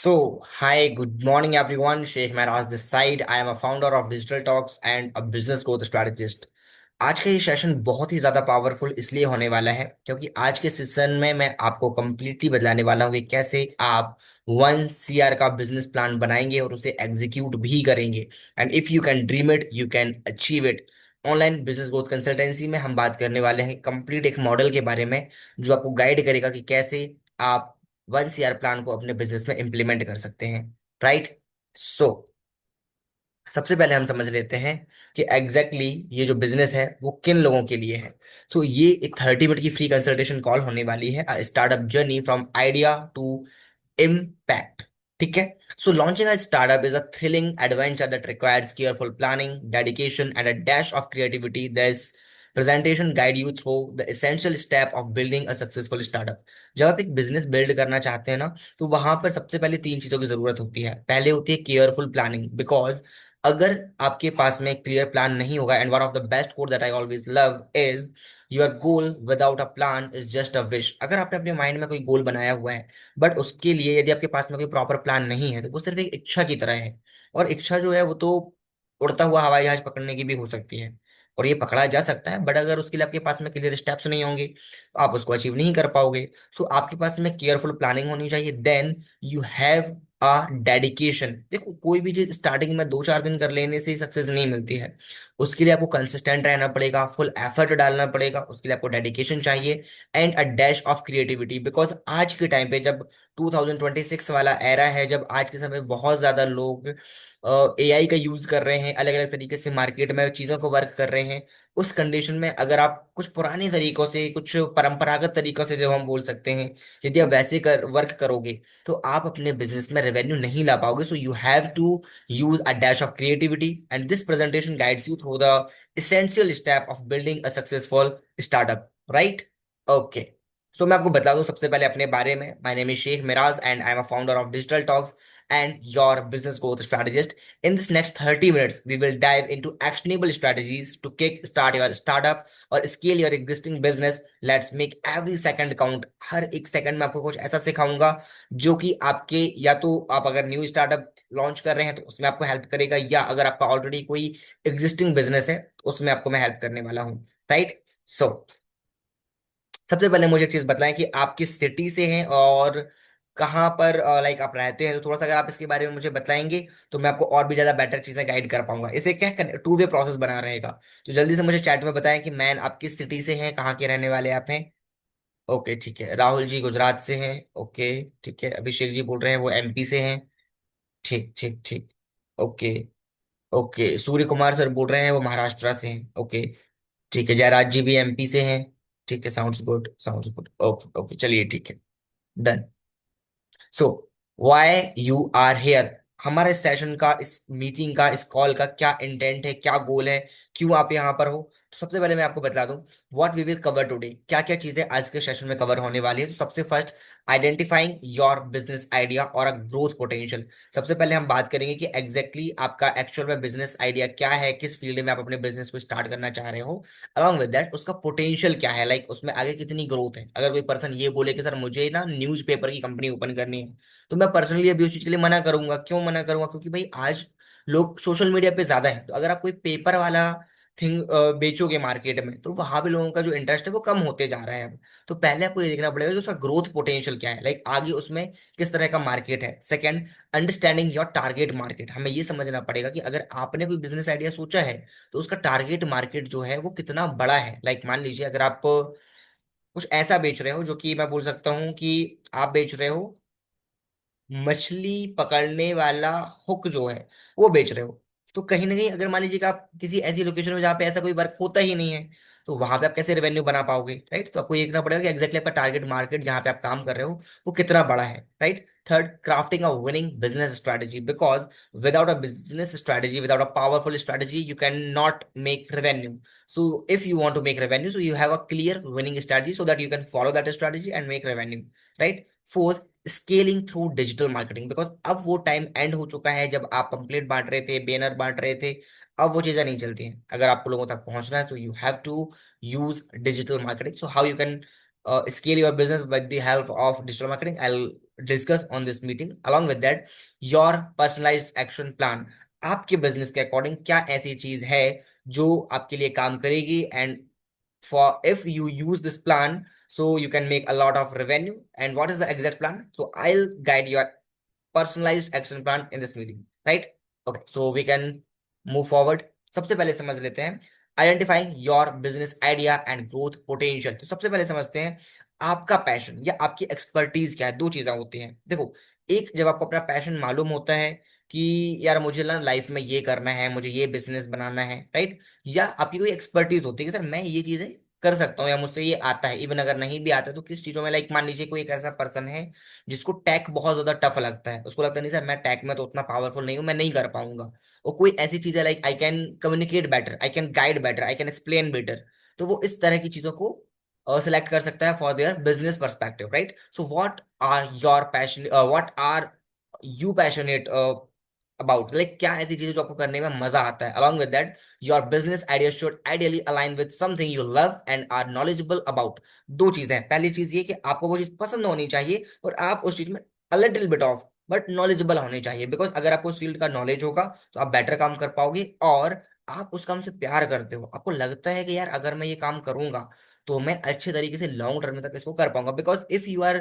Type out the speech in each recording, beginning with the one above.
Hi, good morning everyone. Sheikh Maraz this side. I am a founder of Digital Talks and a business growth strategist. आज का ये session बहुत ही ज़्यादा powerful इसलिए होने वाला है क्योंकि आज के सेशन में मैं आपको कंप्लीटली बतलाने वाला हूँ कि कैसे आप 1 CR का बिजनेस प्लान बनाएंगे और उसे एग्जीक्यूट भी करेंगे। And if you can dream it you can achieve it. Online business growth consultancy में हम बात करने वाले हैं कंप्लीट एक मॉडल के बारे में जो आपको गाइड करेगा कि कैसे आप 1 CR प्लान को अपने बिजनेस में इम्प्लीमेंट कर सकते हैं। राइट। सो सबसे पहले हम समझ लेते हैं कि एग्जैक्टली ये जो बिजनेस है वो किन लोगों के लिए है। ये एक 30 मिनट की फ्री कंसल्टेशन कॉल होने वाली है, startup journey from idea to impact। ठीक है। Launching a startup is a thrilling adventure that requires careful planning, dedication, and a dash of creativity. This presentation guide you through the essential step of building a successful startup। जब आप एक business build करना चाहते हैं ना, तो वहां पर सबसे पहले 3 चीजों की जरूरत होती है। पहले होती है केयरफुल प्लानिंग, बिकॉज अगर आपके पास में क्लियर प्लान नहीं होगा, and one of the best coat that I always love is your goal without a plan is just a wish. अगर आपने अपने माइंड में कोई गोल बनाया हुआ है बट उसके लिए यदि आपके पास में कोई प्रॉपर प्लान नहीं है तो वो सिर्फ एक इच्छा की तरह है। और इच्छा जो है वो तो उड़ता हुआ हवाई जहाज पकड़ने की भी हो सकती है, और ये पकड़ा जा सकता है, बट अगर उसके लिए आपके पास में क्लियर स्टेप्स नहीं होंगे तो आप उसको अचीव नहीं कर पाओगे। आपके पास में केयरफुल प्लानिंग होनी चाहिए। Then you have a dedication. देखो, कोई भी चीज स्टार्टिंग में 2-4 दिन कर लेने से सक्सेस नहीं मिलती है। उसके लिए आपको कंसिस्टेंट रहना पड़ेगा, फुल एफर्ट डालना पड़ेगा, उसके लिए आपको डेडिकेशन चाहिए and a dash of creativity. Because आज के टाइम पे जब 2026 वाला एरा है, जब आज के समय बहुत ज्यादा लोग एआई का यूज कर रहे हैं, अलग अलग तरीके से मार्केट में चीजों को वर्क कर रहे हैं, उस कंडीशन में अगर आप कुछ पुराने तरीकों से, कुछ परंपरागत तरीकों से, जब हम बोल सकते हैं, यदि आप वैसे कर वर्क करोगे तो आप अपने बिजनेस में रेवेन्यू नहीं ला पाओगे। You have to use a dash of creativity and this presentation guides you through the essential step of building a successful startup। Right. Okay. मैं आपको बता दूं सबसे पहले अपने बारे में। My name is Sheikh Miraj and I am a founder of Digital Talks and your business growth strategist. In this next 30 minutes, we will dive into actionable strategies to kick start your startup or scale your existing business. Let's make every second count। हर एक second में आपको कुछ ऐसा सिखाऊंगा जो कि आपके, या तो आप अगर न्यू स्टार्टअप लॉन्च कर रहे हैं तो उसमें आपको हेल्प करेगा, या अगर आपका ऑलरेडी कोई एग्जिस्टिंग बिजनेस है तो उसमें आपको मैं हेल्प करने वाला हूँ। राइट। सो सबसे पहले मुझे एक चीज बताएं कि आप किस सिटी से हैं और कहाँ पर लाइक आप रहते हैं। तो थोड़ा सा अगर आप इसके बारे में मुझे बताएंगे तो मैं आपको और भी ज्यादा बेटर चीजें गाइड कर पाऊंगा। इसे क्या 2 वे प्रोसेस बना रहेगा। तो जल्दी से मुझे चैट में बताएं कि मैन आप किस सिटी से हैं, कहाँ के रहने वाले आप हैं। ओके ठीक है। राहुल जी गुजरात से हैं। ओके ठीक है। अभिषेक जी बोल रहे हैं वो एमपी से हैं। ठीक ठीक ठीक। Okay. Okay Surya Kumar sir बोल रहे हैं वो महाराष्ट्र से हैं। ओके ठीक है। जयराज जी भी एमपी से हैं। ठीक है। Sounds good, sounds good. Okay okay चलिए ठीक है। Done. So why you are here. हमारे सेशन का, इस मीटिंग का, इस कॉल का क्या इंटेंट है, क्या गोल है, क्यों आप यहाँ पर हो। तो सबसे पहले मैं आपको बता दूं what we will cover today. क्या क्या चीजें आज के सेशन में कवर होने वाली है। तो सबसे first, identifying your business idea और अ ग्रोथ पोटेंशियल। सबसे पहले हम बात करेंगे कि एग्जैक्टली आपका एक्चुअल में बिजनेस आइडिया क्या है, किस फील्ड में आप अपने बिजनेस को स्टार्ट करना चाह रहे हो। अलॉन्ग विद दैट उसका पोटेंशियल क्या है, लाइक उसमें आगे कितनी ग्रोथ है। अगर कोई पर्सन ये बोले कि सर मुझे ना न्यूज़पेपर की कंपनी ओपन करनी है, तो मैं पर्सनली अभी उस चीज के लिए मना करूंगा। क्यों मना करूंगा? क्योंकि भाई आज लोग सोशल मीडिया पे ज्यादा है, तो अगर आप कोई पेपर वाला थिंग बेचोगे मार्केट में तो वहां पे लोगों का जो इंटरेस्ट है वो कम होते जा रहा है अब। तो पहले आपको ये देखना पड़ेगा कि उसका ग्रोथ पोटेंशियल क्या है, लाइक आगे उसमें किस तरह का मार्केट है। Second, understanding your target market. हमें ये समझना पड़ेगा कि अगर आपने कोई बिजनेस आइडिया सोचा है तो उसका टारगेट मार्केट जो है वो कितना बड़ा है। लाइक मान लीजिए अगर आप कुछ ऐसा बेच रहे हो जो कि मैं बोल सकता हूँ कि आप बेच रहे हो मछली पकड़ने वाला हुक जो है वो बेच रहे हो, तो कहीं ना कहीं अगर मान लीजिए कि आप किसी ऐसी लोकेशन में जहाँ पे ऐसा कोई वर्क होता ही नहीं है तो वहां पे आप कैसे रेवेन्यू बना पाओगे। राइट। तो आपको ये देखना पड़ेगा कि एग्जैक्टली आपका टारगेट मार्केट जहाँ पे आप काम कर रहे हो वो कितना बड़ा है। Right. Third, crafting a winning business strategy, because without a business strategy, without a powerful strategy, you can not make revenue. So if you want to make revenue, so you have a clear winning strategy so that you can follow that strategy and make revenue। Right। Fourth, scaling through digital marketing, because अब वो time and हो चुका है जब आप pamphlet बांट रहे थे, बैनर बांट रहे थे। अब वो चीजें नहीं चलती हैं। अगर आपको लोगों तक पहुंचना है तो you have to use digital marketing. So how you can scale your business with the help of digital marketing, I discuss on this meeting along with that your personalised action plan. आपके business के according क्या ऐसी चीज है जो आपके लिए काम करेगी, and for if you use this plan, so you can make a lot of revenue. And what is the exact plan? So I'll guide your personalized action plan in this meeting, right? Okay, so we can move forward. सबसे पहले समझ लेते हैं identifying your business idea and growth potential. तो सबसे पहले समझते हैं आपका पैशन या आपकी एक्सपर्टीज क्या है। दो चीजें होती हैं, देखो। एक, जब आपको अपना पैशन मालूम होता है कि यार मुझे ना लाइफ में ये करना है, मुझे ये बिजनेस बनाना है, राइट। या आपकी कोई एक्सपर्टीज होती है कि सर मैं ये चीजें कर सकता हूँ या मुझसे ये आता है। इवन अगर नहीं भी आता है तो किस चीजों में, लाइक मान लीजिए कोई एक ऐसा पर्सन है जिसको टैक बहुत ज्यादा टफ लगता है, उसको लगता है नहीं सर मैं टैक में तो उतना पावरफुल नहीं हूँ, मैं नहीं कर पाऊंगा। और कोई ऐसी चीज है like I can communicate better, I can guide better, I can explain better. तो वो इस तरह की चीजों को सिलेक्ट कर सकता है for their business perspective, right. So what are your passion, what are you passionate about, like क्या ऐसी चीजें जो आपको करने में मजा आता है। Along with that your business idea should ideally align with something you love and are knowledgeable about. दो चीजें हैं, पहली चीज ये कि आपको वो चीज पसंद होनी चाहिए और आप उस चीज में a little bit of but knowledgeable होने चाहिए। बिकॉज अगर आपको उस फील्ड का नॉलेज होगा तो आप बेटर काम कर पाओगे, और आप उस काम से प्यार करते हो, आपको लगता है कि यार अगर मैं ये काम करूंगा तो मैं अच्छे तरीके से लॉन्ग टर्म तक इसको कर पाऊंगा। Because if you are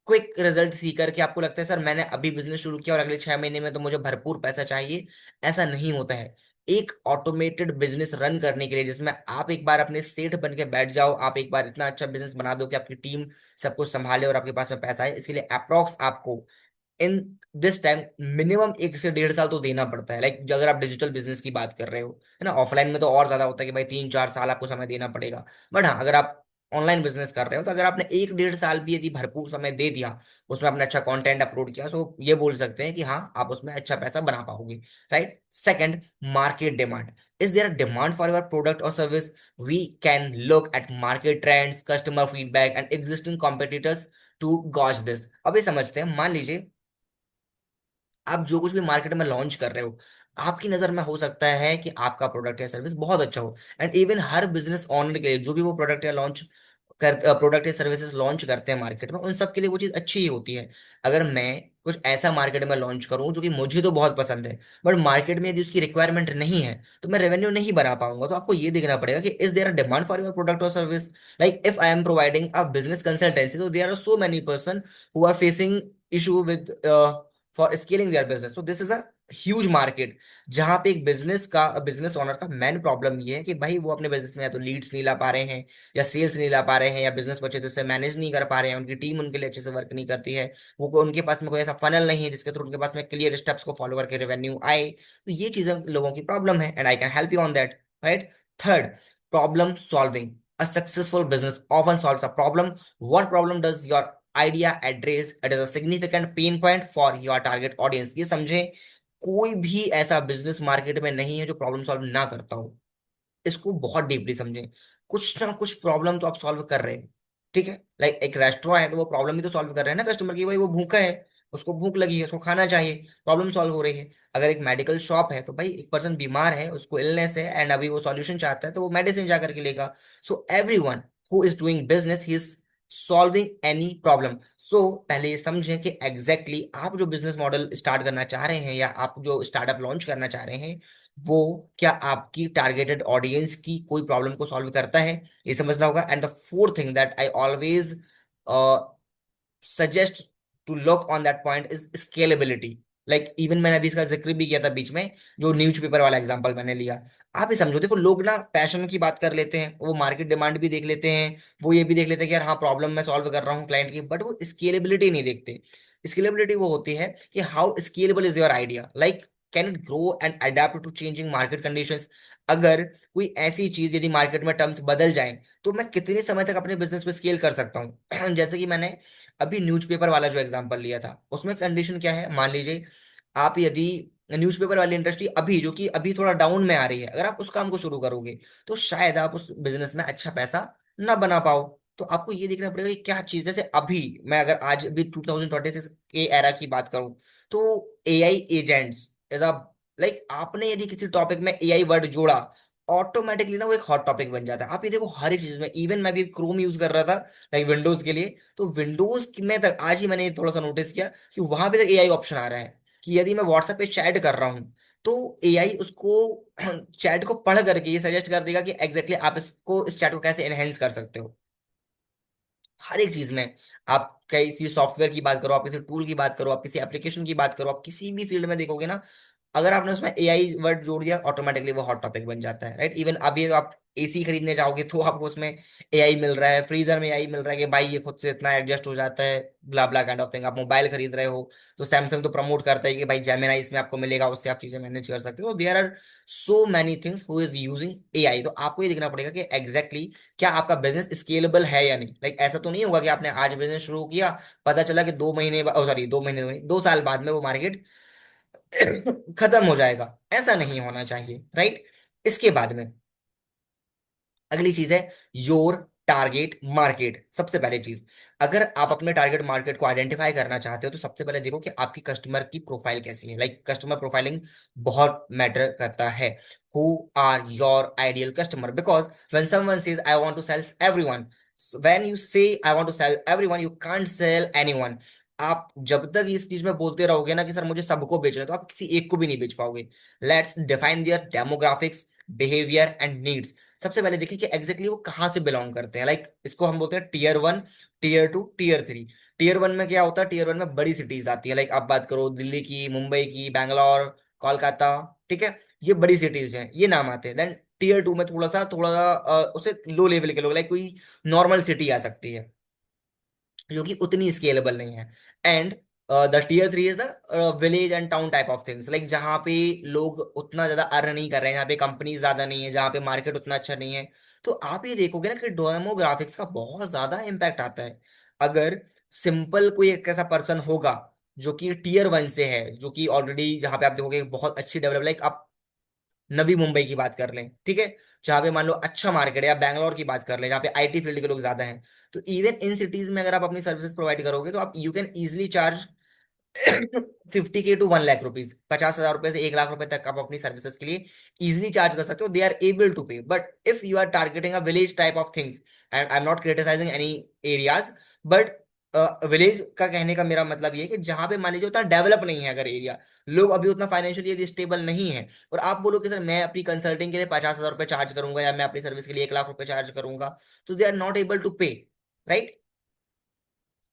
quick result seeker के आपको लगता है सर मैंने अभी बिजनेस शुरू किया और अगले 6 महीने में तो मुझे भरपूर पैसा चाहिए, ऐसा नहीं होता है। एक ऑटोमेटेड बिजनेस रन करने के लिए, जिसमें आप एक बार अपने सेठ बन के बैठ जाओ, आप एक बार इतना अच्छा बिजनेस बना दो कि आपकी टीम सब कुछ संभाले और आपके पास में पैसा है, इसके लिए अप्रोक्स आपको इन दिस टाइम मिनिमम 1 से 1.5 साल तो देना पड़ता है। लाइक अगर आप डिजिटल बिजनेस की बात कर रहे हो, है ना, ऑफलाइन में तो और ज्यादा होता है कि भाई 3-4 साल आपको समय देना पड़ेगा। बट हाँ, अगर आप ऑनलाइन बिजनेस कर रहे हो तो अगर आपने 1-1.5 साल भी यदि भरपूर समय दे दिया, उसमें आपने अच्छा कंटेंट अपलोड किया, तो ये बोल सकते हैं कि हाँ आप उसमें अच्छा पैसा बना पाओगे, right. Second, market demand. Is there demand for your product और service? We can look at market trends, customer feedback and existing competitors to gauge this. अभी समझते हैं, मान लीजिए आप जो कुछ भी मार्केट में लॉन्च कर रहे हो, आपकी नजर में हो सकता है कि आपका प्रोडक्ट या सर्विस बहुत अच्छा हो। And even her business owner के लिए जो भी वो प्रोडक्ट या सर्विसेज लॉन्च करते हैं मार्केट में, उन सब के लिए वो चीज़ अच्छी ही होती है। अगर मैं कुछ ऐसा मार्केट में लॉन्च करूं जो कि मुझे तो बहुत पसंद है, बट मार्केट में यदि उसकी रिक्वायरमेंट नहीं है तो मैं रेवेन्यू नहीं बना पाऊंगा। तो आपको ये देखना पड़ेगा कि is there a demand for your product और service. Like if I am providing a business consultancy, तो there are so many person who are facing issue with for scaling their business. तो this is a huge market, जहां पे एक business owner का main problem ये है कि भाई वो अपने बिजनेस में या तो लीड्स नहीं ला पा रहे हैं, या सेल्स नहीं ला पा रहे हैं, या बिजनेस को अच्छे से मैनेज नहीं कर पा रहे हैं, उनकी टीम उनके लिए अच्छे से वर्क नहीं करती है, वो उनके पास में कोई ऐसा फनल नहीं है जिसके थ्रू उनके पास में क्लियर स्टेप्स को फॉलो करके रेवेन्यू आए। तो ये चीजें लोगों की प्रॉब्लम है, and I can help you on that, right. Third, problem solving. A successful business often solves a problem. What problem does your idea address? It is a significant pain point for your target audience. ये समझे, कोई भी ऐसा business market में नहीं है जो problem solve ना करता हो। इसको बहुत डीपली समझें। कुछ ना कुछ प्रॉब्लम तो आप सॉल्व कर रहे हैं, ठीक है। लाइक एक रेस्टोरेंट है तो वो प्रॉब्लम भी तो सॉल्व कर रहे हैं ना कस्टमर की, भाई वो भूखा है, उसको भूख लगी है, उसको खाना चाहिए, प्रॉब्लम सॉल्व हो रही है। अगर एक मेडिकल शॉप है तो भाई एक पर्सन बीमार है, उसको इलनेस है, एंड अभी वो सॉल्यूशन चाहता है तो वो मेडिसिन जा करके लेगा। So every one who is doing business he is solving any problem. So पहले ये समझें कि एग्जैक्टली आप जो बिजनेस मॉडल स्टार्ट करना चाह रहे हैं या आप जो स्टार्टअप लॉन्च करना चाह रहे हैं, वो क्या आपकी टारगेटेड ऑडियंस की कोई प्रॉब्लम को सॉल्व करता है, ये समझना होगा। And the fourth thing that I always suggest to look on that point is scalability. Like even मैंने अभी इसका जिक्र भी किया था बीच में, जो न्यूज़पेपर वाला एग्जांपल मैंने लिया। आप ही समझो, देखो लोग ना पैशन की बात कर लेते हैं, वो मार्केट डिमांड भी देख लेते हैं, वो ये भी देख लेते हैं कि यार हाँ प्रॉब्लम मैं सॉल्व कर रहा हूँ क्लाइंट की, बट वो स्केलेबिलिटी नहीं देखते। स्केलेबिलिटी वो होती है कि how scalable is your idea, like can it grow and adapt to changing market conditions. अगर कोई ऐसी चीज यदि मार्केट में टर्म्स बदल जाएं तो मैं कितने समय तक अपने बिजनेस को स्केल कर सकता हूँ। जैसे कि मैंने अभी न्यूज़पेपर वाला जो एग्जांपल लिया था, उसमें कंडीशन क्या है, मान लीजिए आप यदि न्यूज़पेपर वाली इंडस्ट्री अभी जो कि अभी थोड़ा डाउन में आ रही है, अगर आप उस काम को शुरू करोगे तो शायद आप उस बिजनेस में अच्छा पैसा ना बना पाओ। तो आपको ये देखना पड़ेगा कि क्या चीज, जैसे अभी मैं अगर आज भी 2026 के एरा की बात करूं, तो AI agents as a, like आपने यदि किसी टॉपिक में एआई वर्ड जोड़ा ऑटोमेटिकली ना वो एक हॉट टॉपिक बन जाता है। आप ये देखो हर एक चीज में, इवन मैं भी क्रोम यूज कर रहा था लाइक विंडोज के लिए, तो विंडोज में तक आज ही मैंने थोड़ा सा नोटिस किया कि वहां पे तक एआई ऑप्शन आ रहा है कि यदि मैं व्हाट्सएप पे चैट कर रहा हूँ तो एआई उसको चैट को पढ़ करके ये सजेस्ट कर देगा कि एग्जैक्टली आप इसको इस चैट को कैसे एनहेंस कर सकते हो। हर एक चीज में, आप किसी सॉफ्टवेयर की बात करो, आप किसी टूल की बात करो, आप किसी एप्लीकेशन की बात करो, आप किसी भी फील्ड में देखोगे ना, अगर आपने उसमें एआई वर्ड जोड़ दिया ऑटोमेटिकली वो हॉट टॉपिक बन जाता है, राइट। इवन अभी तो आप एसी खरीदने जाओगे तो आपको उसमें एआई मिल रहा है, फ्रीजर में एआई मिल रहा है कि भाई ये खुद से इतना एडजस्ट हो जाता है, ब्ला ब्ला काइंड ऑफ थिंग। आप मोबाइल खरीद रहे हो तो सैमसंग तो प्रमोट करता है कि भाई जेमिनाई इसमें आपको मिलेगा, उससे आप चीजें मैनेज कर सकते हो। There are so many things who is using AI. तो आपको ये देखना पड़ेगा कि एग्जैक्टली क्या आपका बिजनेस स्केलेबल है या नहीं। लाइक ऐसा तो नहीं होगा कि आपने आज बिजनेस शुरू किया, पता चला कि 2 महीने, सॉरी 2 महीने नहीं, 2 साल बाद में वो मार्केट खत्म हो जाएगा। ऐसा नहीं होना चाहिए, राइट। इसके बाद में अगली चीज है योर टारगेट मार्केट। सबसे पहले चीज, अगर आप अपने टारगेट मार्केट को आइडेंटिफाई करना चाहते हो तो सबसे पहले देखो कि आपकी कस्टमर की प्रोफाइल कैसी है। लाइक कस्टमर प्रोफाइलिंग बहुत मैटर करता है। Who are your ideal customer, because when someone says I want to sell everyone, when you say I want to sell everyone you can't sell anyone। आप जब तक इस चीज में बोलते रहोगे ना कि सर मुझे सबको बेचना है, तो आप किसी एक को भी नहीं बेच पाओगे। Let's define their demographics, behaviour and needs. सबसे पहले देखिए कि एग्जैक्टली वो कहाँ से बिलोंग करते हैं। लाइक इसको हम बोलते हैं टीयर 1, टीयर 2, टीयर 3। टीयर 1 में क्या होता है, टीयर 1 में बड़ी सिटीज आती है। लाइक आप बात करो दिल्ली की, मुंबई की, बैंगलोर, कोलकाता, ठीक है, ये बड़ी सिटीज हैं, ये नाम आते हैं। देन टीयर 2 में थोड़ा सा उसे लो लेवल के लोग, लाइक कोई नॉर्मल सिटी आ सकती है जो कि उतनी स्केलेबल नहीं है। And the tier 3 is the village and town type of things, like जहाँ पे लोग उतना ज्यादा अर्न नहीं कर रहे हैं, जहाँ पे कंपनी ज्यादा नहीं है, जहाँ पे मार्केट उतना अच्छा नहीं है। तो आप ये देखोगे ना कि डेमोग्राफिक्स का बहुत ज्यादा इम्पैक्ट आता है। अगर सिंपल कोई एक ऐसा पर्सन होगा जो कि टीयर 1 से है, जो कि ऑलरेडी जहाँ पे आप देखोगे बहुत अच्छी डेवलप, लाइक आप नवी मुंबई की बात कर लें, ठीक है, जहाँ पे मान लो अच्छा मार्केट है, या बैंगलोर की बात कर लें जहाँ पे आईटी फील्ड के लोग ज्यादा हैं, तो इवन इन सिटीज में अगर आप अपनी सर्विसेज प्रोवाइड करोगे तो आप you can easily charge 50K to 1 lakh rupees, 50,000 रुपए से 1 लाख रुपए तक आप अपनी सर्विसेज के लिए इजिली चार्ज कर सकते हो। They are able to pay. But if you are targeting a village type of things, and I am not criticising any areas, but village का कहने का मेरा मतलब ये है कि जहां पे मान लीजिए उतना डेवलप नहीं है, अगर एरिया, लोग अभी उतना फाइनेंशियली स्टेबल नहीं है, और आप बोलो कि सर मैं अपनी कंसल्टिंग के लिए 50,000 रुपए चार्ज करूंगा, या मैं अपनी सर्विस के लिए 1 लाख रुपए चार्ज करूंगा, तो they are not able to pay, right.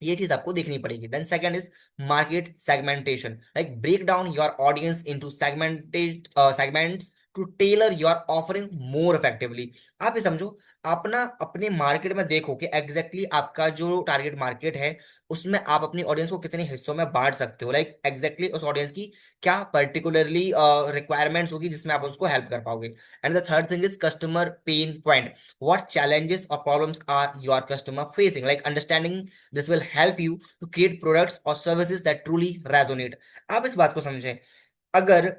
ये चीज आपको देखनी पड़ेगी। Then second is market segmentation. Like break down your audience into segmented segments to tailor your offering more effectively. आप ये समझो, अपना अपने मार्केट में देखो कि आपका जो टारगेट मार्केट है उसमें आप अपनी ऑडियंस को कितने हिस्सों में बांट सकते हो। लाइक उस ऑडियंस की क्या पर्टिकुलरली रिक्वायरमेंट्स होगी जिसमें आप उसको हेल्प कर पाओगे। And the third thing is customer pain point. What challenges or problems are your customer facing? Like understanding this will help you to create products or services that truly resonate। आप इस बात को समझें, अगर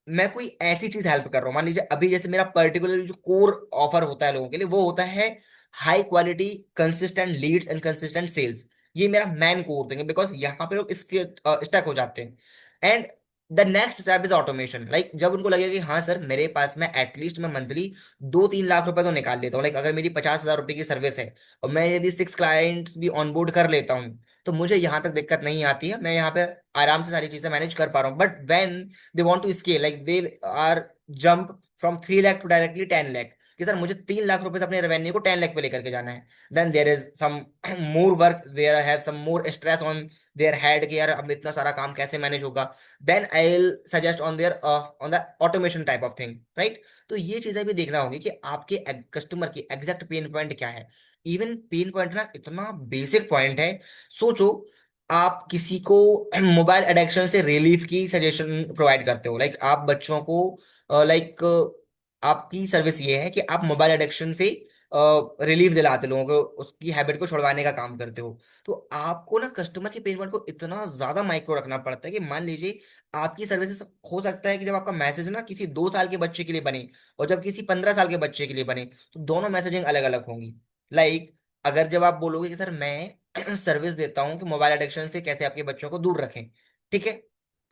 मैं कोई ऐसी चीज हेल्प कर रहा हूं, मान लीजिए अभी जैसे मेरा पर्टिकुलर जो कोर ऑफर होता है लोगों के लिए वो होता है high quality consistent leads and consistent sales. ये मेरा मैन कोर थिंग है, बिकॉज यहाँ पे लोग इसके स्टक हो जाते हैं। And the next step is automation. Like जब उनको लगेगा कि हाँ सर मेरे पास में एटलीस्ट मैं मंथली 2-3 लाख रुपए तो निकाल लेता हूँ, लाइक अगर मेरी 50,000 रुपए की सर्विस है और मैं यदि 6 क्लाइंट्स भी ऑनबोर्ड कर लेता हूँ तो मुझे यहाँ तक दिक्कत नहीं आती है, मैं यहाँ पे आराम से सारी चीजें मैनेज कर पा रहा हूँ। But when they want to scale, like they are jump from 3 lakh to directly 10 lakh, कि सर मुझे 3 लाख रुपए से अपने रेवेन्यू को 10 लाख पे लेकर के जाना है। Then there is some more work, there have some more stress on their head कि यार अब इतना सारा काम कैसे मैनेज होगा। Then I will suggest on their on the automation type of thing, right. तो ये चीजें भी देखना होगी कि आपके कस्टमर की एग्जैक्ट पेन पॉइंट क्या है। इवन पेन पॉइंट ना इतना बेसिक पॉइंट है। सोचो, आप किसी को मोबाइल एडिक्शन से रिलीफ की सजेशन प्रोवाइड करते हो, लाइक आप बच्चों को, लाइक आपकी सर्विस ये है कि आप मोबाइल एडिक्शन से रिलीफ दिलाते लोगों को, उसकी हैबिट को छुड़वाने का काम करते हो। तो आपको ना कस्टमर के पेन पॉइंट को इतना ज्यादा माइक्रो रखना पड़ता है कि मान लीजिए आपकी सर्विसेज, हो सकता है कि जब आपका मैसेज ना किसी 2 साल के बच्चे के लिए बने और जब किसी 15 साल के बच्चे के लिए बने तो दोनों मैसेजिंग अलग अलग होंगी। लाइक अगर जब आप बोलोगे कि सर मैं सर्विस देता हूँ कि मोबाइल एडिक्शन से कैसे आपके बच्चों को दूर रखें, ठीक है,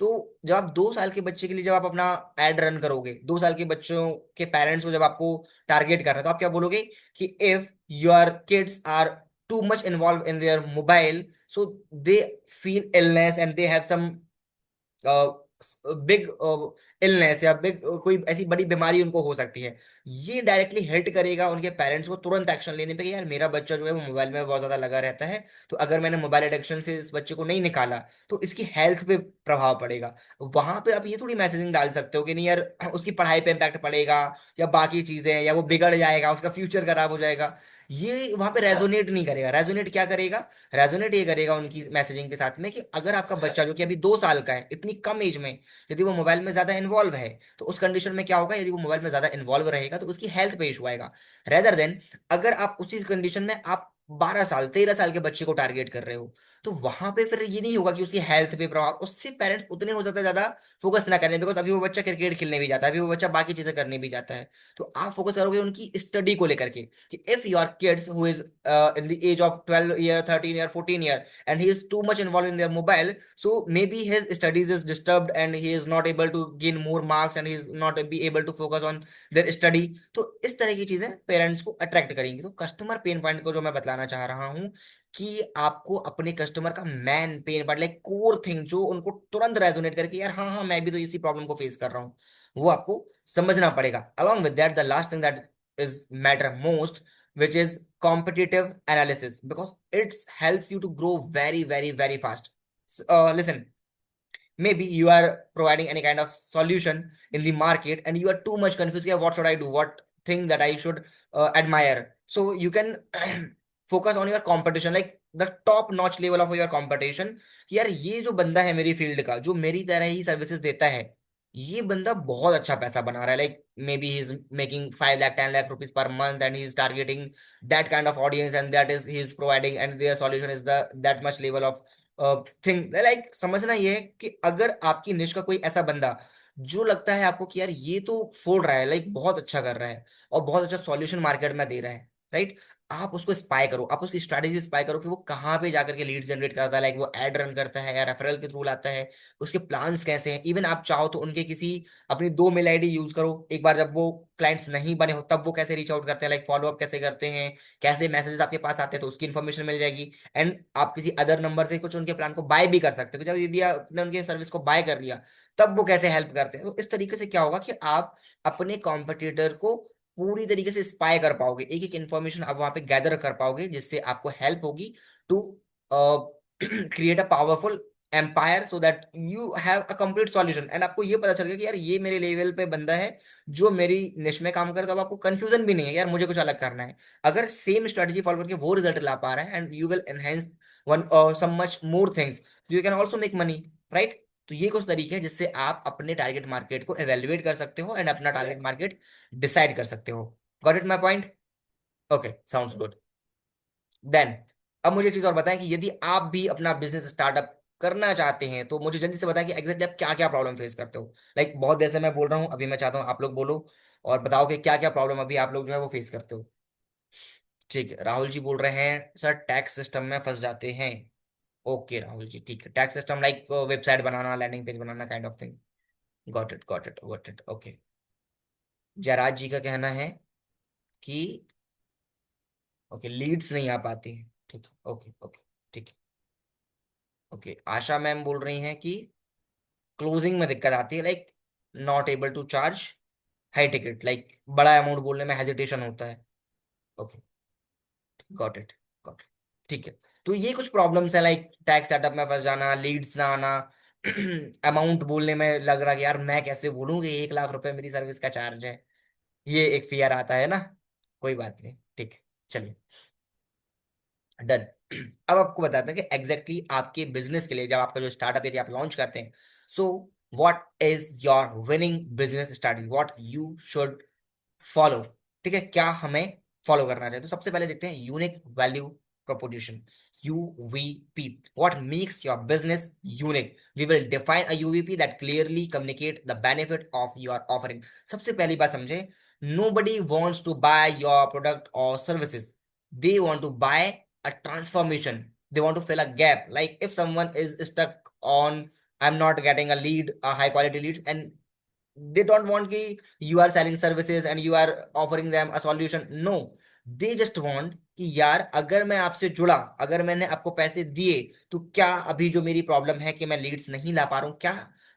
तो जब आप 2 साल के बच्चे के लिए जब आप अपना एड रन करोगे, 2 साल के बच्चों के पेरेंट्स को जब आपको टारगेट कर रहे हैं, तो आप क्या बोलोगे कि if your kids are too much involve in their mobile, so they feel illness and they have some big illness या बिग कोई ऐसी बड़ी बीमारी उनको हो सकती है। ये डायरेक्टली हिट करेगा उनके पेरेंट्स को तुरंत एक्शन लेने पे कि यार मेरा बच्चा जो है वो मोबाइल में बहुत ज्यादा लगा रहता है, तो अगर मैंने मोबाइल एडिक्शन से इस बच्चे को नहीं निकाला तो इसकी हेल्थ पे प्रभाव पड़ेगा। वहां पे आप ये थोड़ी मैसेजिंग डाल सकते हो कि नहीं यार उसकी पढ़ाई पे इम्पैक्ट पड़ेगा या बाकी चीजें, या वो बिगड़ जाएगा, उसका फ्यूचर खराब हो जाएगा। ये वहां पे रेजोनेट नहीं करेगा। रेजोनेट क्या करेगा? रेजोनेट ये करेगा उनकी मैसेजिंग के साथ में कि अगर आपका बच्चा जो कि अभी 2 साल का है, इतनी कम एज में यदि वो मोबाइल में ज्यादा इन्वॉल्व है, तो उस कंडीशन में क्या होगा, यदि वो मोबाइल में ज्यादा इन्वॉल्व रहेगा तो उसकी हेल्थ पे इशू आएगा। रेदर देन अगर आप उसी कंडीशन में आप 12 साल 13 साल के बच्चे को टारगेट कर रहे हो, तो वहां पे फिर ये नहीं होगा कि उसकी हेल्थ पे प्रभाव, उससे पेरेंट्स उतने हो जाता है ज्यादा फोकस ना करें, बिकॉज अभी वो बच्चा क्रिकेट खेलने भी जाता है, अभी वो बच्चा बाकी चीजें करने भी जाता है। तो आप फोकस करोगे उनकी स्टडी को लेकर के कि if your kids who is in the age of 12 year 13 year 14 year and he is too much involve in their mobile, so maybe his studies is disturbed and he is not able to gain more marks and he is not be able to focus on their study। तो इस तरह की चीजें parents को attract करेंगी। तो customer pain point को जो मैं बतलाना चाह रहा हूं कि आपको अपने कस्टमर का man pain point, like core thing जो उनको तुरंत रेजोनेट करके यार हाँ हाँ मैं भी तो इसी प्रॉब्लम को फेस कर रहा हूँ, वो आपको समझना पड़ेगा। Along with that the last thing that is matter most, which is competitive analysis, because it helps you to grow very very very fast. Listen, maybe you are providing any kind of solution in the market and you are too much confused, yeah, what should I do, what thing that I should admire. So you can focus on your competition, like the top notch level of your competition, कि यार ये जो बंदा है मेरी field का जो मेरी तरह ही सर्विसेज देता है, ये बंदा बहुत अच्छा पैसा बना रहा है, like may be he is making 5 lakh 10 lakh rupees per month and he is targeting that kind of audience and that is he is providing and their solution is the that much level of thing. Like समझना ये है कि अगर आपकी निश का कोई ऐसा बंदा जो लगता है आपको कि यार ये तो फोड़ रहा है, लाइक बहुत अच्छा कर रहा है और बहुत अच्छा सॉल्यूशन मार्केट में दे रहा है, राइट, आप उसको स्पाई करो, आप उसकी स्ट्रैटेजी स्पाई करो कि वो कहाँ पे जाकर के लीड्स जनरेट करता है, लाइक वो एड रन करता है या रेफरल के थ्रू लाता है, उसके प्लान्स कैसे हैं। इवन आप चाहो तो उनके किसी अपनी 2 मेल आईडी यूज करो, एक बार जब वो क्लाइंट्स नहीं बने हो तब वो कैसे रीच आउट करते हैं, लाइक फॉलो अप कैसे करते हैं, कैसे मैसेजेस आपके पास आते हैं, तो उसकी इन्फॉर्मेशन मिल जाएगी। एंड आप किसी अदर नंबर से कुछ उनके प्लान को बाय भी कर सकते हो, जब यदि आपने उनके सर्विस को बाय कर लिया तब वो कैसे हेल्प करते हैं। तो इस तरीके से क्या होगा कि आप अपने कॉम्पिटिटर को पूरी तरीके से स्पाई कर पाओगे, एक एक इन्फॉर्मेशन आप वहां पे गैदर कर पाओगे, जिससे आपको हेल्प होगी to create a powerful empire, so that you have a complete solution. And आपको ये पता चल गया कि यार ये मेरे लेवल पे बंदा है जो मेरी निश में काम करे, तो अब आपको कंफ्यूजन भी नहीं है यार मुझे कुछ अलग करना है। अगर सेम स्ट्रेटजी फॉलो करके वो रिजल्ट ला पा रहा है and you will enhance one some much more things, you can also make money, right. तो ये कुछ तरीके हैं जिससे आप अपने टारगेट मार्केट को एवेल्युएट कर सकते हो एंड अपना टारगेट मार्केट डिसाइड कर सकते हो। Got it my point? Okay, sounds good. Then अब मुझे एक चीज और बताएं कि यदि आप भी अपना बिजनेस स्टार्टअप करना चाहते हैं तो मुझे जल्दी से बताएं कि एग्जैक्टली आप क्या क्या प्रॉब्लम फेस करते हो। लाइक बहुत देर से मैं बोल रहा हूँ, अभी मैं चाहता हूँ आप लोग बोलो और बताओ कि क्या क्या प्रॉब्लम अभी आप लोग जो है वो फेस करते हो। ठीक है, राहुल जी बोल रहे हैं सर टैक्स सिस्टम में फंस जाते हैं। ओके राहुल जी, ठीक है, टैक्स सिस्टम लाइक वेबसाइट बनाना, लैंडिंग पेज बनाना, kind of thing. Got it got it got it, okay. Jayraj ji का कहना है कि ओके लीड्स नहीं आ पाती, ठीक है, ओके ओके, ठीक है, ओके। आशा मैम बोल रही हैं कि क्लोजिंग में दिक्कत आती है, like not able to charge high ticket, like बड़ा अमाउंट बोलने में हेजिटेशन होता है। Okay, got it got it, ठीक है। तो ये कुछ प्रॉब्लम्स है, लाइक टैक्स सेटअप में फंस जाना, लीड्स ना आना, अमाउंट बोलने में लग रहा कि यार मैं कैसे बोलूँ कि 1 लाख रुपए मेरी सर्विस का चार्ज है, ये एक फियर आता है ना। कोई बात नहीं, ठीक है, चलिए, डन। अब आपको बताते हैं कि एग्जैक्टली आपके बिजनेस के लिए जब आपका जो स्टार्टअप यदि आप लॉन्च करते हैं, so what is your winning business strategy, what you should follow. ठीक है, क्या हमें फॉलो करना चाहिए। तो सबसे पहले देखते हैं unique value proposition, UVP, what makes your business unique. We will define a UVP that clearly communicate the benefit of your offering. सबसे पहली बात समझे, nobody wants to buy your product or services, they want to buy a transformation, they want to fill a gap, like if someone is stuck on I am not getting a lead, a high quality Leeds, and they don't want कि you are selling services and you are offering them a solution. No, they just want कि यार अगर मैं आपसे जुड़ा, अगर मैंने आपको पैसे दिए, तो क्या अभी जो मेरी प्रॉब्लम है कि मैं लीड्स नहीं ला पा रहा हूँ, क्या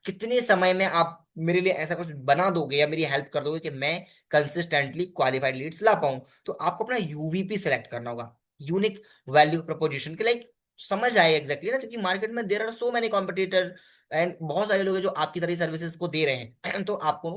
कितने समय में आप मेरे लिए ऐसा कुछ बना दोगे या मेरी हेल्प कर दोगे कि मैं कंसिस्टेंटली क्वालिफाइड लीड्स ला पाऊं। तो आपको अपना यूवीपी सेलेक्ट करना होगा, यूनिक वैल्यू प्रोपोजिशन के, लाइक समझ आए एग्जैक्टली ना, क्योंकि मार्केट में there are so many competitor and बहुत सारे लोग हैं जो आपकी तरह सर्विसेज को दे रहे हैं। तो आपको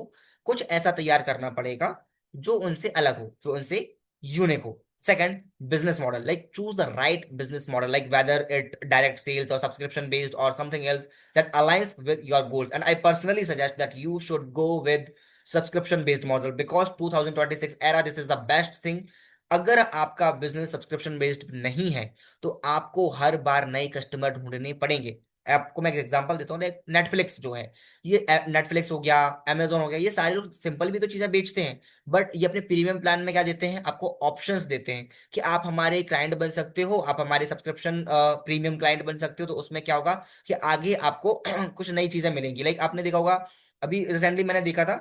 कुछ ऐसा तैयार करना पड़ेगा जो उनसे अलग हो, जो उनसे यूनिक हो। Second, business model, like choose the right business model, like whether it direct sales और सब्सक्रिप्शन बेस्ड और something else that aligns with your goals. And I personally suggest that you should go with subscription based model because 2026 era, this is the best thing. अगर आपका business subscription based नहीं है तो आपको हर बार नए customer ढूंढने पड़ेंगे। आपको मैं एक एग्जांपल देता हूँ, नेटफ्लिक्स जो है, ये नेटफ्लिक्स हो गया, अमेजोन हो गया, ये सारे लोग सिंपल भी तो चीजें बेचते हैं, बट ये अपने प्रीमियम प्लान में क्या देते हैं, आपको ऑप्शंस देते हैं कि आप हमारे क्लाइंट बन सकते हो, आप हमारे सब्सक्रिप्शन प्रीमियम क्लाइंट बन सकते हो। तो उसमें क्या होगा कि आगे आपको कुछ नई चीजें मिलेंगी। लाइक आपने देखा होगा, अभी रिसेंटली मैंने देखा था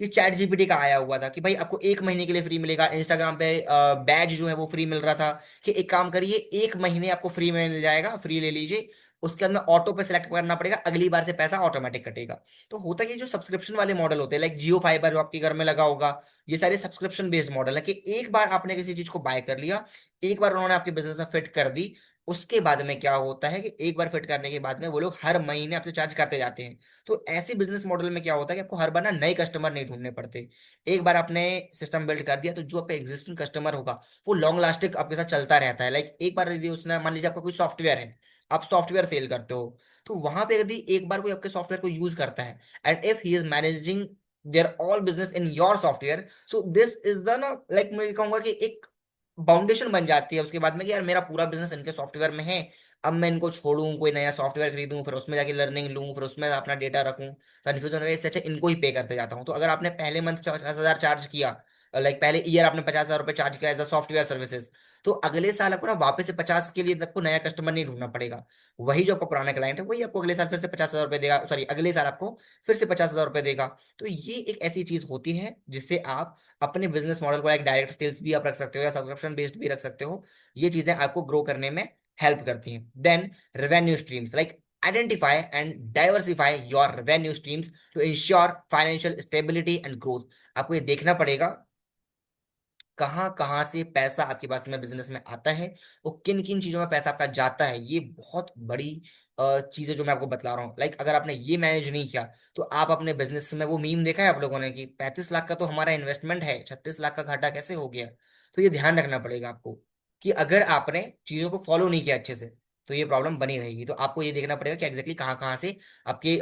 कि चैट जीपीटी का आया हुआ था कि भाई आपको 1 महीने के लिए फ्री मिलेगा। इंस्टाग्राम पे बैज जो है वो फ्री मिल रहा था कि एक काम करिए, 1 महीने आपको फ्री में मिल जाएगा, फ्री ले लीजिए, उसके अंदर ऑटो पे सिलेक्ट करना पड़ेगा, अगली बार से पैसा ऑटोमेटिक कटेगा। तो होता है कि जो सब्सक्रिप्शन वाले मॉडल होते हैं, लाइक जियो फाइबर जो आपके घर में लगा होगा, ये सारे सब्सक्रिप्शन बेस्ड मॉडल है कि एक बार आपने किसी चीज को बाय कर लिया, एक बार उन्होंने आपके बिजनेस में फिट कर दी, उसके बाद में क्या होता है कि एक बार फिट करने के बाद में वो लोग हर महीने आपसे चार्ज करते जाते हैं। तो ऐसे बिजनेस मॉडल में क्या होता है कि आपको हर बार ना नए कस्टमर नहीं ढूंढने पड़ते। एक बार आपने सिस्टम बिल्ड कर दिया तो जो आपका एग्जिस्टिंग कस्टमर होगा वो लॉन्ग लास्टिंग आपके साथ चलता रहता है। लाइक एक बार यदि उसने, मान लीजिए आपका कोई सॉफ्टवेयर है, आप सॉफ्टवेयर सेल करते हो, तो वहां पे यदि एक बार कोई आपके सॉफ्टवेयर को यूज करता है and if he is managing there all business in your software, so this is the ना, लाइक मैं कहूंगा कि एक बाउंडेशन बन जाती है उसके बाद में कि यार मेरा पूरा बिजनेस इनके सॉफ्टवेयर में है। अब मैं इनको छोड़ूं, कोई नया सॉफ्टवेयर खरीदूं, फिर उसमें जाके लर्निंग लूं, फिर उसमें अपना डेटा रखूं, कंफ्यूजन होगा, इससे अच्छा इनको ही पे करते जाता हूँ। तो अगर आपने पहले मंथ 50,000 चार्ज किया, लाइक पहले ईयर आपने 50,000 रुपये चार्ज किया एज अ सॉफ्टवेयर सर्विसेज, तो अगले साल आपको ना वापस से 50 के लिए आपको नया कस्टमर नहीं ढूंढना पड़ेगा। वही जो आपका पुराना क्लाइंट है वही आपको अगले साल फिर से 50,000 रुपये देगा, सॉरी अगले साल आपको फिर से 50,000 रुपये देगा। तो ये एक ऐसी चीज होती है जिससे आप अपने बिजनेस मॉडल को एक डायरेक्ट सेल्स भी आप रख सकते हो या सब्सक्रिप्शन बेस्ड भी रख सकते हो। ये चीजें आपको ग्रो करने में हेल्प करती हैं। Then revenue streams, like identify and diversify your revenue streams to ensure financial stability and growth. आपको ये देखना पड़ेगा कहाँ कहाँ से पैसा आपके पास में बिजनेस में आता है, वो किन किन चीजों में पैसा आपका जाता है। ये बहुत बड़ी चीजें जो मैं आपको बतला रहा हूँ। लाइक अगर आपने ये मैनेज नहीं किया तो आप अपने बिजनेस में, वो मीम देखा है आप लोगों ने कि 35 लाख का तो हमारा इन्वेस्टमेंट है, 36 लाख का घाटा कैसे हो गया। तो ये ध्यान रखना पड़ेगा आपको कि अगर आपने चीजों को फॉलो नहीं किया अच्छे से तो ये प्रॉब्लम बनी रहेगी। तो आपको ये देखना पड़ेगा कि एग्जैक्टली कहाँ कहाँ से आपके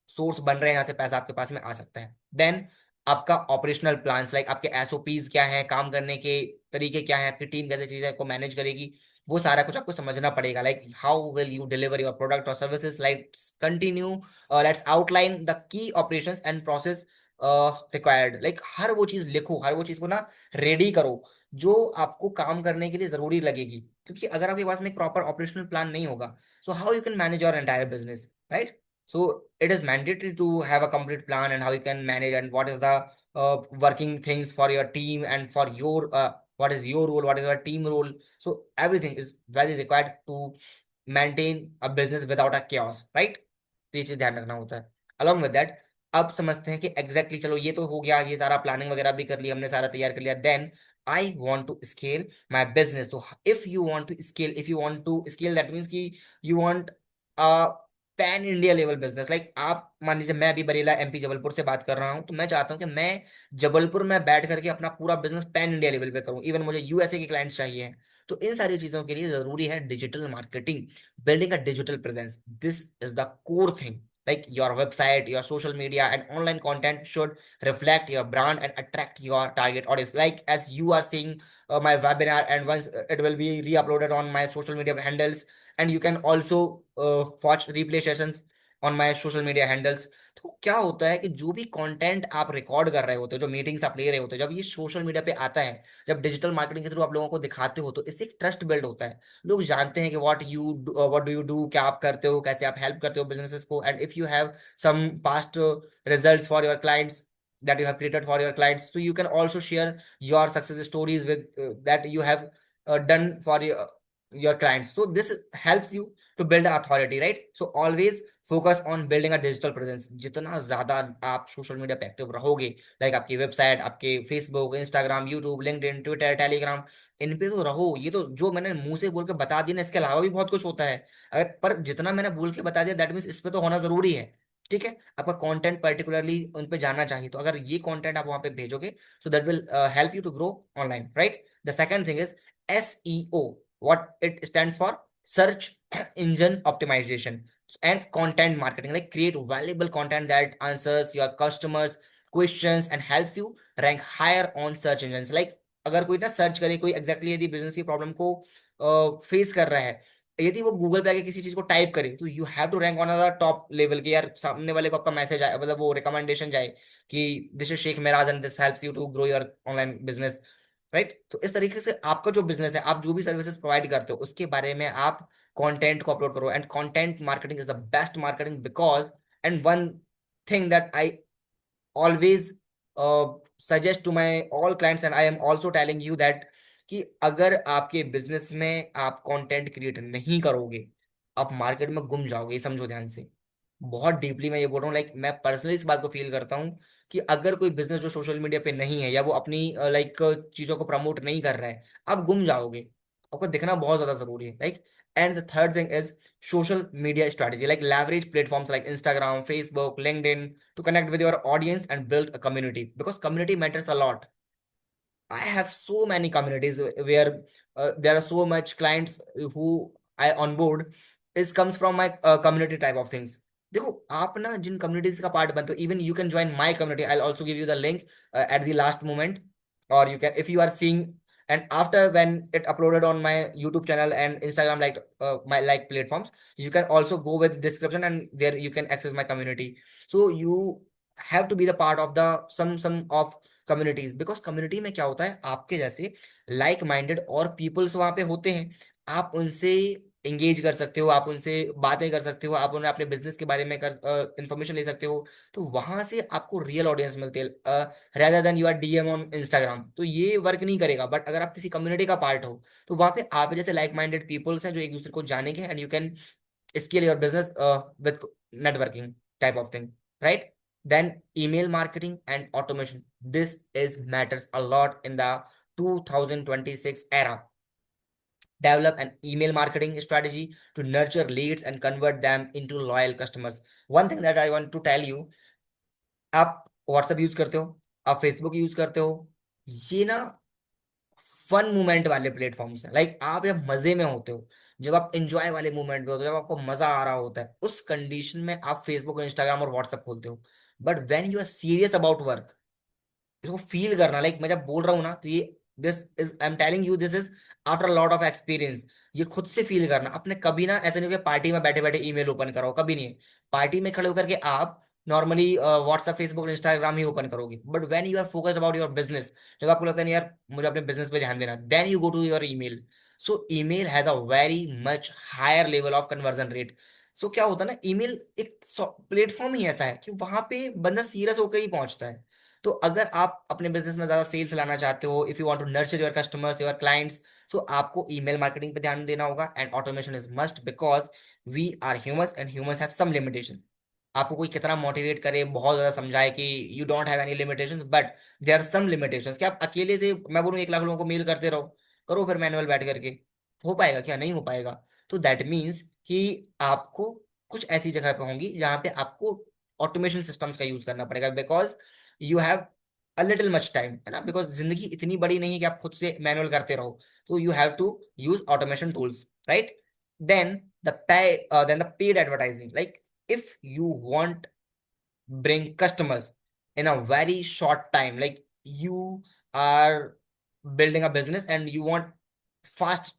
सोर्स बन रहे हैं, यहाँ से पैसा आपके पास में आ सकता है। देन आपका ऑपरेशनल प्लान्स, लाइक आपके एसओपीज क्या है, काम करने के तरीके क्या है, आपकी टीम कैसे चीजें को मैनेज करेगी, वो सारा कुछ आपको समझना पड़ेगा। Like how will you deliver your product और services, like continue, let's outline the key operations and process required. Like हर वो चीज लिखो, हर वो चीज को ना रेडी करो जो आपको काम करने के लिए जरूरी लगेगी, क्योंकि अगर आपके पास में एक प्रॉपर ऑपरेशनल प्लान नहीं होगा, सो how you can manage your entire business, right? So it is mandatory to have a complete plan and how you can manage and what is the working things for your team and for your what is your role, what is your team role. So everything is very required to maintain a business without a chaos, right? तो ये चीज ध्यान रखना होता है। along with that, अब समझते हैं कि एग्जैक्टली चलो ये तो हो गया, ये सारा प्लानिंग वगैरह भी कर लिया हमने, सारा तैयार कर लिया। Then I want to scale my business. तो if you want to scale, if you want to scale that means कि you want pan India level business. Like आप मान लीजिए मैं अभी बरेला एमपी जबलपुर से बात कर रहा हूं, तो मैं चाहता हूं कि मैं जबलपुर में बैठ करके अपना पूरा बिजनेस पैन इंडिया लेवल पे करूं, इवन मुझे यूएसए के क्लाइंट्स चाहिए। तो इन सारी चीजों के लिए जरूरी है digital marketing, building a digital presence. This is the core thing. Like your website, your social media, and online content should reflect your brand and attract your target audience. Like as you are seeing my webinar, and once it will be re-uploaded on my social media handles, and you can also watch replay sessions on my social media handles. तो क्या होता है कि जो भी content आप record कर रहे होते हो, जो मीटिंग्स आप ले रहे होते हो, जब ये सोशल मीडिया पे आता है, जब डिजिटल मार्केटिंग के थ्रू आप लोगों को दिखाते हो, तो इससे एक ट्रस्ट बिल्ड होता है। लोग जानते हैं कि व्हाट डू यू डू, क्या आप करते हो, कैसे आप हेल्प करते हो बिजनेसेस को, and if you have some past results for your clients that you have created for your clients, so you can also share your success stories with that you have done for your clients. So this helps you to build authority, right? So always focus on building a digital presence. जितना ज्यादा आप social media पे active रहोगे, like आपकी website, आपके Facebook, Instagram, YouTube, LinkedIn, Twitter, Telegram, इन पे तो रहो। ये तो जो मैंने मुंह से बोल के बता दिया ना, इसके अलावा भी बहुत कुछ होता है। अगर पर जितना मैंने बोल के बता दिया, दैट मीन्स इस पे तो होना जरूरी है। ठीक है, आपका कंटेंट पर्टिकुलरली उन पे जाना चाहिए, तो अगर ये कंटेंट आप वहां पे भेजोगे, so that will help you to grow online, right? The second thing is SEO. What it stands for? Search engine optimization and content marketing. Like create valuable content that answers your customers questions and helps you rank higher on search engines. Like अगर कोई ना search करे, कोई exactly यदि business की problem को face कर रहा है, यदि वो गूगल पे आके किसी चीज को टाइप करे, तो you have to rank on the top level के, यार सामने वाले को आपका मैसेज आए, मतलब वो रिकमेंडेशन जाए कि this is Sheikh Meraj and this helps you to grow your online business, right? तो इस तरीके से आपका जो बिजनेस है, आप जो भी सर्विसेज प्रोवाइड करते हो, उसके बारे में आप कंटेंट को अपलोड करो। And content marketing is the best marketing because, and one thing that I always suggest to my all clients and I am also telling you that कि अगर आपके बिजनेस में आप कंटेंट क्रिएट नहीं करोगे, आप मार्केट में गुम जाओगे। ये समझो ध्यान से, बहुत डीपली मैं ये बोल रहा हूँ। लाइक मैं पर्सनली इस बात को फील करता हूँ कि अगर कोई बिजनेस जो सोशल मीडिया पे नहीं है, या वो अपनी लाइक चीजों को प्रमोट नहीं कर रहा है, आप गुम जाओगे। आपको दिखना बहुत ज्यादा जरूरी है, like. And the third thing is social media strategy. Like leverage platforms like Instagram, Facebook, LinkedIn to connect with your audience and build a community, because community matters a lot. I have so many communities where there are so much clients who I onboard is comes from my community type of things. देखो, आप ना जिन communities का part बनते हो, even you can join my community, I also give you the link at the last moment, और you can, if you are seeing and after when it uploaded on my YouTube channel and Instagram, like my like platforms, you can also go with description and there you can access my community. So you have to be the part of the some of communities, because community में क्या होता है, आपके जैसे like minded और peoples वहां पे होते हैं। आप उनसे एंगेज कर सकते हो, आप उनसे बातें कर सकते हो, आप उन्हें अपने बिजनेस के बारे में कर इंफॉर्मेशन ले सकते हो। तो वहां से आपको रियल ऑडियंस मिलती है, rather than you are DM on Instagram. तो ये वर्क नहीं करेगा। बट अगर आप किसी कम्युनिटी का पार्ट हो, तो वहां पे आप जैसे लाइक माइंडेड पीपल्स हैं जो एक दूसरे को जानेंगे, and you can scale your business with networking type of thing, right? Then email marketing and automation. This is matters a lot in the 2026 era. Develop an email marketing strategy to nurture leads and convert them into loyal customers. One thing that I want to tell you, आप WhatsApp use करते हो, आप Facebook use करते हो, ये ना fun movement वाले platforms हैं। लाइक आप जब मजे में होते हो, जब आप इंजॉय वाले मूवमेंट में होते हो, जब आपको मजा आ रहा होता है, उस कंडीशन में आप फेसबुक, इंस्टाग्राम और व्हाट्सएप खोलते हो। But when you are serious about work, इसको फील करना। लाइक मैं जब बोल रहा हूँ ना, तो ये this is I am telling you, this is after lot of experience. ये खुद से फील करना। आपने कभी ना ऐसा नहीं हो कि पार्टी में बैठे बैठे ईमेल ओपन कराओ, कभी नहीं है। पार्टी में खड़े होकर के आप नॉर्मली व्हाट्सएप, फेसबुक, इंस्टाग्राम ही ओपन करोगे। But when you are focused about your business, जब आपको लगता है नहीं यार मुझे अपने बिजनेस पे ध्यान देना, then you go to your email. So email has a very much higher level of conversion rate. So क्या होता है ना, ईमेल एक प्लेटफॉर्म ही ऐसा है कि वहां पे बंदा सीरियस होकर ही पहुंचता है। तो अगर आप अपने बिजनेस में ज्यादा सेल्स लाना चाहते हो, if you want to nurture your customers, your clients, तो आपको ईमेल मार्केटिंग पे ध्यान देना होगा। And automation is must, because we are humans and humans have some limitation. आपको कोई कितना मोटिवेट करे, बहुत ज्यादा समझाए कि you don't have any limitations, but there are some limitations. कि आप अकेले से, मैं बोलूँ 1 लाख लोगों को मेल करते रहो, करो फिर मैनुअल बैठ करके, हो पाएगा क्या? नहीं हो पाएगा। तो दैट मीन्स कि आपको कुछ ऐसी जगह पे होंगी जहां पे आपको ऑटोमेशन सिस्टम्स का यूज करना पड़ेगा, because you have a little much time, है ना? बिकॉज जिंदगी इतनी बड़ी नहीं है कि आप खुद से मैनुअल करते रहो। तो you have to use automation tools, right? Then then the paid advertising. Like if you want bring customers in a very short time, like you are building a business and you want fast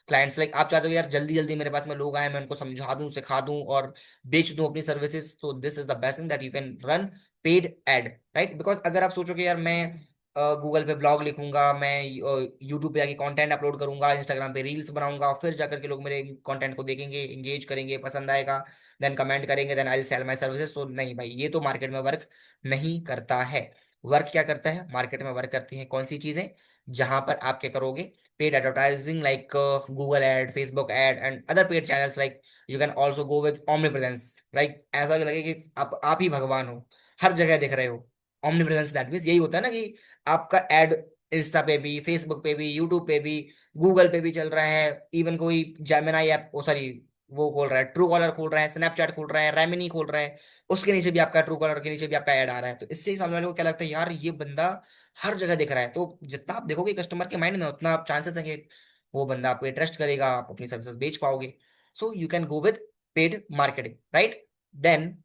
clients like आप चाहते हो यार जल्दी जल्दी मेरे पास में लोग आए, मैं उनको समझा दूं, सिखा दूं और बेच दूं अपनी सर्विसेज, तो this is the best thing that you can run paid ad, right? Because अगर आप सोचो कि यार मैं गूगल पे ब्लॉग लिखूंगा, मैं यूट्यूब पे जाके कंटेंट अपलोड करूंगा, इंस्टाग्राम पे रील्स बनाऊंगा, फिर जाकर के लोग मेरे कंटेंट को देखेंगे, एंगेज करेंगे, पसंद आएगा, देन कमेंट करेंगे, then I will sell my services, तो नहीं भाई, ये तो मार्केट में वर्क नहीं करता है। वर्क क्या करता है मार्केट में? वर्क करती हैं कौन सी चीजें? जहां पर आप क्या करोगे, paid advertising like Google ad, Facebook ad and other paid channels, like you can also go with omni presence, like ऐसा लगे कि आप ही भगवान हो, हर जगह दिख रहे हो। ओमनी प्रेजेंस दैट मीन्स यही होता है ना कि आपका एड इंस्टा पे भी, फेसबुक पे भी, यूट्यूब पे भी, गूगल पे भी चल रहा है, इवन कोई जेमिनाई ऐप, ओ सॉरी, वो खोल रहा है, ट्रू कॉलर खोल रहा है, स्नैपचैट खोल रहा है, रेमिनी खोल रहा है, उसके नीचे भी आपका, ट्रू कॉलर के नीचे भी आपका ऐड आ रहा है। तो इससे ही सामने वाले को क्या लगता है, यार ये बंदा हर जगह दिख रहा है, तो जितना आप देखोगे कस्टमर के माइंड में, उतना आप चांसेस है कि वो बंदा आपको ट्रस्ट करेगा, आप अपनी सर्विसेज बेच पाओगे। So you can go with paid marketing, right? Then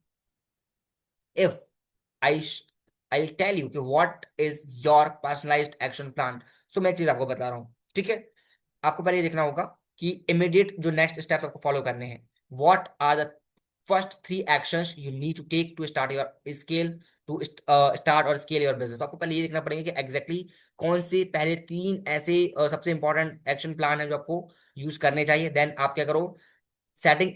if I I tell you कि what is your personalised action plan, so मैं एक चीज आपको बता रहा हूँ, ठीक है? आपको पहले ये देखना होगा कि इमीडिएट जो नेक्स्ट स्टेप्स आपको फॉलो करने हैं, what are the first three actions you need to take to start your scale, to start और स्केल योर बिजनेस। तो आपको पहले ये देखना पड़ेगा कि एग्जैक्टली कौन से पहले तीन ऐसे सबसे इंपॉर्टेंट एक्शन प्लान है जो आपको यूज करने चाहिए। देन आप क्या करो, setting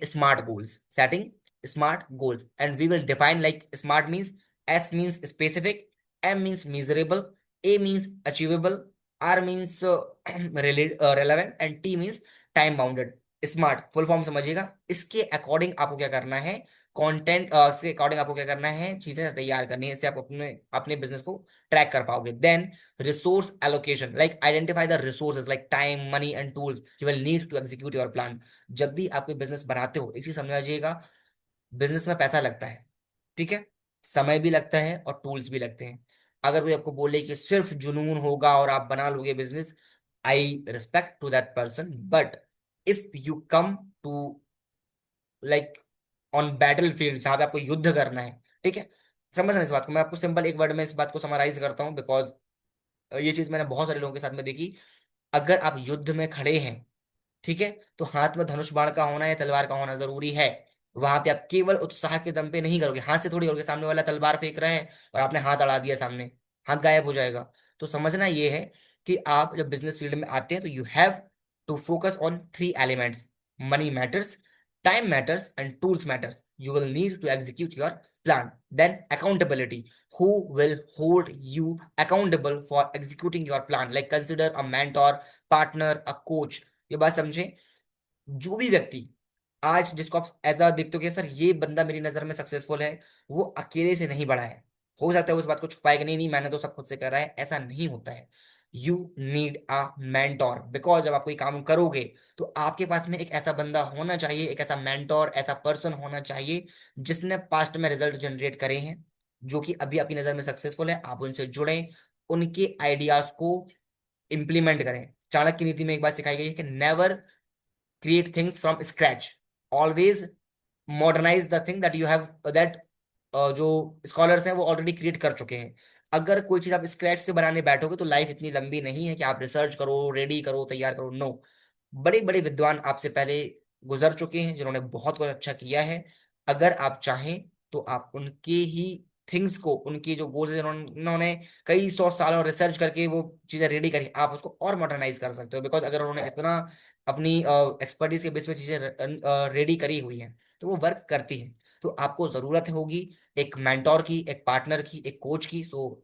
smart goals, and we will define, like smart means, S means specific, M means measurable, A means achievable, R means relevant, and T means time bounded। Smart full form समझिएगा, इसके according आपको क्या करना है, content इसके according आपको क्या करना है, चीजें तैयार करनी है, इससे आप अपने अपने बिजनेस को ट्रैक कर पाओगे। Then resource allocation, like identify the resources like time, money and tools you will need to execute your plan. जब भी आप कोई बिजनेस बनाते हो, एक चीज समझिएगा, बिजनेस में पैसा लगता है, ठीक है, समय भी लगता है और टूल्स भी लगते हैं। अगर कोई आपको बोले कि सिर्फ जुनून होगा और आप बना लोगे business, I respect to that person, but if you come to like on battle field, जहां पे आपको युद्ध करना है, ठीक है, समझना इस बात को, मैं आपको सिंपल एक वर्ड में इस बात को समराइज करता हूँ, बिकॉज ये चीज मैंने बहुत सारे लोगों के साथ में देखी। अगर आप युद्ध में खड़े हैं, ठीक है, तो हाथ में धनुष बाण का होना या तलवार का होना जरूरी है। वहां पे आप केवल उत्साह के दम पे नहीं करोगे, हाथ से थोड़ी करोगे, सामने वाला तलवार फेंक रहा है और आपने हाथ अड़ा दिया सामने, हाथ गायब हो जाएगा। तो समझना ये है कि आप जब बिजनेस फील्ड में आते हैं तो you have to focus on three elements, money matters, time matters and tools matters. You will need to execute your plan. Then accountability, who will hold you accountable for executing your plan, like consider a mentor, partner, a coach। ये बात समझे? जो भी व्यक्ति आज जिसको आप as a देखते हो कि सर ये बंदा मेरी नजर में सक्सेसफुल है, वो अकेले से नहीं बढ़ा है। हो सकता है उस बात को छुपाएगा, नहीं नहीं मैंने तो सब खुद से करा है, ऐसा नहीं होता है। You need a mentor, because जब आप कोई काम करोगे तो आपके पास में एक ऐसा बंदा होना चाहिए, एक ऐसा मेंटोर, ऐसा पर्सन होना चाहिए जिसने पास्ट में रिजल्ट जनरेट करे हैं, जो कि अभी आपकी नजर में सक्सेसफुल है। आप उनसे जुड़ें, उनके आइडियाज को इंप्लीमेंट करें। चाणक्य नीति में एक बात सिखाई गई है कि never create things from scratch, always modernize the thing that you have, that जो स्कॉलर्स हैं वो ऑलरेडी क्रिएट कर चुके हैं। अगर कोई चीज आप स्क्रैच से बनाने बैठोगे तो लाइफ इतनी लंबी नहीं है कि आप रिसर्च करो, रेडी करो, तैयार करो, नो। बड़े बड़े विद्वान आपसे पहले गुजर चुके हैं जिन्होंने बहुत कुछ अच्छा किया है। अगर आप चाहें तो आप उनके ही थिंग्स को, उनकी जो गोल्स उन्होंने कई सौ सालों रिसर्च करके वो चीजें रेडी करी, आप उसको और मॉडर्नाइज कर सकते हो। बिकॉज अगर उन्होंने इतना अपनी एक्सपर्टीज के बेस पे चीजें रेडी करी हुई हैं तो वो वर्क करती हैं। तो आपको जरूरत होगी एक मेंटोर की, एक पार्टनर की, एक कोच की। सो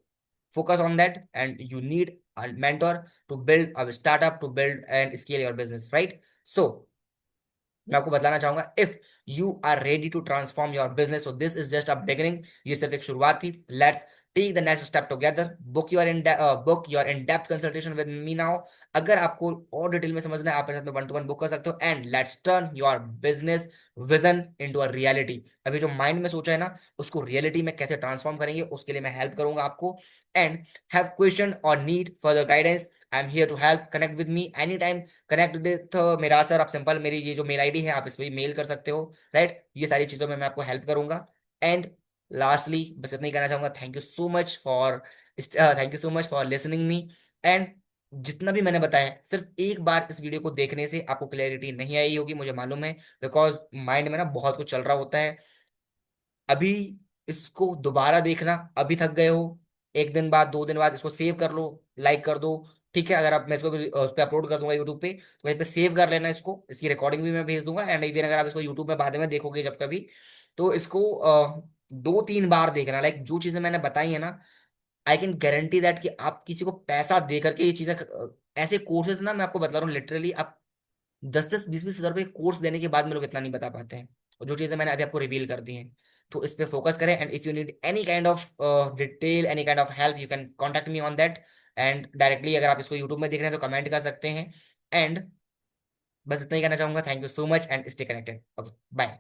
focus on that, and you need a mentor to build a startup, to build and scale your business, right? So मैं आपको बताना चाहूंगा, if you are ready to transform your business, so this is just a beginning, ये सिर्फ एक शुरुआत थी। Let's take the next step together, book your in depth consultation with me now. अगर आपको और डिटेल में समझना है, आप मेरे साथ में वन टू वन बुक कर सकते हो, and let's turn your business vision into a reality. अभी जो माइंड में सोचा है ना, उसको रियलिटी में कैसे ट्रांसफॉर्म करेंगे, उसके लिए मैं हेल्प करूंगा आपको। एंड हैव क्वेश्चन और need further guidance, I am here to help, connect with me any time, connect with मेरा सर। आप सिंपल मेरी ये जो मेल आईडी है आप इस पर मेल कर सकते हो, राइट? ये सारी चीजों में मैं आपको हेल्प करूंगा। एंड लास्टली बस इतना ही कहना चाहूंगा, thank you so much for listening me. And जितना भी मैंने बताया है, सिर्फ एक बार इस वीडियो को देखने से आपको क्लैरिटी नहीं आई होगी, मुझे मालूम है, बिकॉज माइंड में ना बहुत कुछ चल रहा होता है। अभी इसको दोबारा देखना, अभी थक गए हो, एक दिन बाद, 2 दिन बाद इसको सेव कर लो, लाइक कर दो। ठीक है, अगर आप, मैं इसको भी उस पर अपलोड कर दूंगा यूट्यूब पे, तो वहीं पे सेव कर लेना इसको, इसकी रिकॉर्डिंग भी मैं भेज दूंगा। एंड इवन अगर आप इसको यूट्यूब में बाद में देखोगे जब कभी, तो इसको 2-3 बार देखना। लाइक जो चीजें मैंने बताई है ना, आई कैन गारंटी दैट कि आप किसी को पैसा दे करके ये चीजें ऐसे कोर्सेज ना, मैं आपको बता रहा हूँ लिटरली, आप 10-10, 20-20 हज़ार रुपए कोर्स देने के बाद में लोग इतना नहीं बता पाते हैं। और जो चीजें मैंने अभी आपको रिवील कर दी हैं, तो इस पे फोकस करें। And if you need any kind of detail, any kind of help, you can contact me on that. And directly अगर आप इसको यूट्यूब में देख रहे हैं तो कमेंट कर सकते हैं। एंड बस इतना ही कहना चाहूंगा, thank you so much and stay connected. Okay, bye.